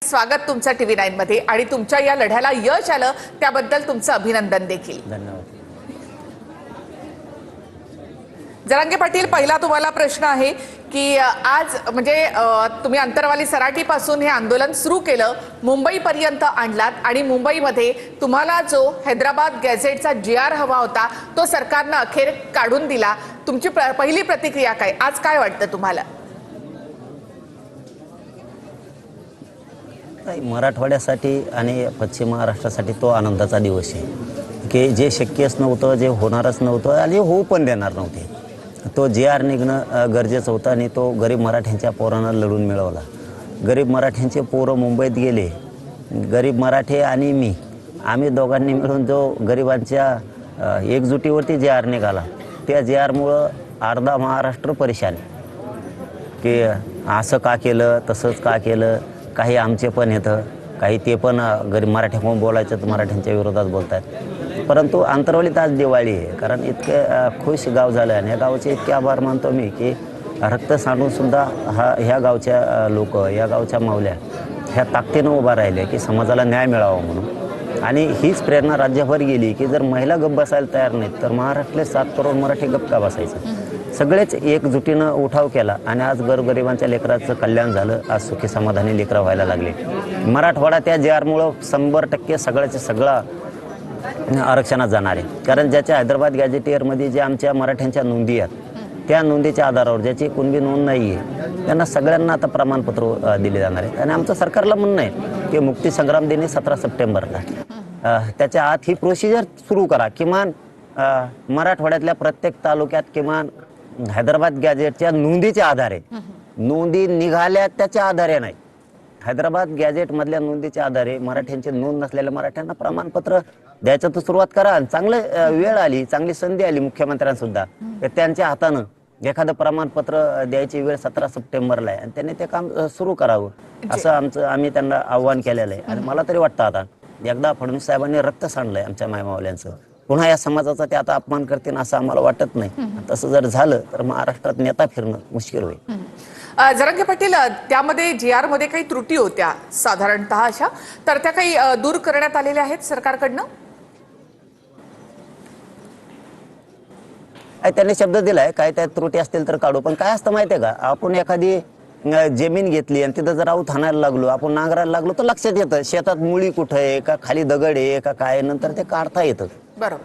स्वागत तुमचं TV9 मध्ये आणि तुमच्या या लढ्याला यश आलं त्याबद्दल तुमचं अभिनंदन देखील। धन्यवाद। जरांगे पाटील, पहिला तुम्हाला प्रश्न आहे की आज म्हणजे तुम्ही अंतरवाली सराटीपासून हे आंदोलन सुरू केलं, मुंबईपर्यंत आणलात आणि मुंबईमध्ये तुम्हाला जो हैदराबाद गॅझेटचा GR हवा होता तो सरकारनं अखेर काढून दिला। तुमची पहिली प्रतिक्रिया काय? आज काय वाटतं तुम्हाला? मराठवाड्यासाठी आणि पश्चिम महाराष्ट्रासाठी तो आनंदाचा दिवस आहे की जे शक्यच नव्हतं, जे होणारच नव्हतं आणि होऊ पण देणार नव्हते, तो GR निघणं गरजेचं होतं आणि तो गरीब मराठ्यांच्या पोरांना लढून मिळवला। गरीब मराठ्यांचे पोरं मुंबईत गेले, गरीब मराठे आणि मी आम्ही दोघांनी मिळून जो गरिबांच्या एकजुटीवरती GR निघाला, त्या GRमुळं अर्धा महाराष्ट्र परेशान की असं का केलं, तसंच का केलं। काही आमचे पण येतं, काही ते पण गरीब मराठी कोण बोलायचं तर मराठ्यांच्या विरोधात बोलतात। परंतु अंतरवलीत आज दिवाळी आहे, कारण इतके खुश गाव झालं आणि या गावाचे इतके आभार मानतो मी की रक्त सांडूनसुद्धा ह्या गावच्या लोक, या गावच्या मावल्या ह्या ताकदीनं उभा राहिले की समाजाला न्याय मिळावा म्हणून। आणि हीच प्रेरणा राज्यभर गेली की जर महिला गप्प बसायला तयार नाहीत तर महाराष्ट्रातले 7 करोड मराठी गप्प का बसायचं। सगळेच एकजुटीनं उठाव केला आणि आज गोरगरिबांच्या लेकराचं कल्याण झालं। आज सुखी समाधानी लेकरं व्हायला लागले। मराठवाडा त्या GRमुळं 100% सगळ्याचे सगळा आरक्षणात जाणार आहे, कारण ज्याच्या हैदराबाद गॅझेटियरमध्ये जे आमच्या मराठ्यांच्या नोंदी आहेत त्या नोंदीच्या आधारावर ज्याची कुणबी नोंद नाही आहे त्यांना सगळ्यांना आता प्रमाणपत्र दिले जाणार आहेत। आणि आमचं सरकारला म्हणणं आहे की मुक्तीसंग्राम दिनी 17 सप्टेंबरला त्याच्या आत ही प्रोसिजर सुरू करा। किमान मराठवाड्यातल्या प्रत्येक तालुक्यात किमान हैदराबाद गॅझेटच्या नोंदीच्या आधारे, नोंदी निघाल्या त्याच्या आधारे नाही, हैदराबाद गॅझेटमधल्या नोंदीच्या आधारे मराठ्यांची नोंद नसलेल्या मराठ्यांना प्रमाणपत्र द्यायचं तर सुरुवात करा। चांगलं वेळ आली, चांगली संधी आली मुख्यमंत्र्यांसुद्धा त्यांच्या हातानं एखादं प्रमाणपत्र द्यायची वेळ 17 सप्टेंबरला आहे आणि त्यांनी ते काम सुरू करावं असं आम्ही त्यांना आव्हान केलेलं आहे। आणि मला तरी वाटतं आता एकदा फडणवीस साहेबांनी रक्त सांडलंय आमच्या मायमावल्यांचं, पुन्हा या समाजाचा ते आता अपमान करतील असं आम्हाला वाटत नाही। तसं जर झालं तर महाराष्ट्रात नेता फिरणं मुश्किल होईल। जरांगे पाटील, त्यामध्ये GR मध्ये काही त्रुटी होत्या साधारणतः अशा, तर त्या काही दूर करण्यात आलेल्या आहेत सरकारकडनं? त्यांनी शब्द दिलाय काय त्या त्रुटी असतील तर काढू, पण काय असतं माहितीये का, आपण एखादी जमीन घेतली आणि तिथं जर आऊत हाणायला लागलो, आपण नांगरायला लागलो तर लक्षात येतं शेतात मुळी कुठं आहे का, खाली दगड आहे का काय, नंतर ते काढता येतं। बरोबर।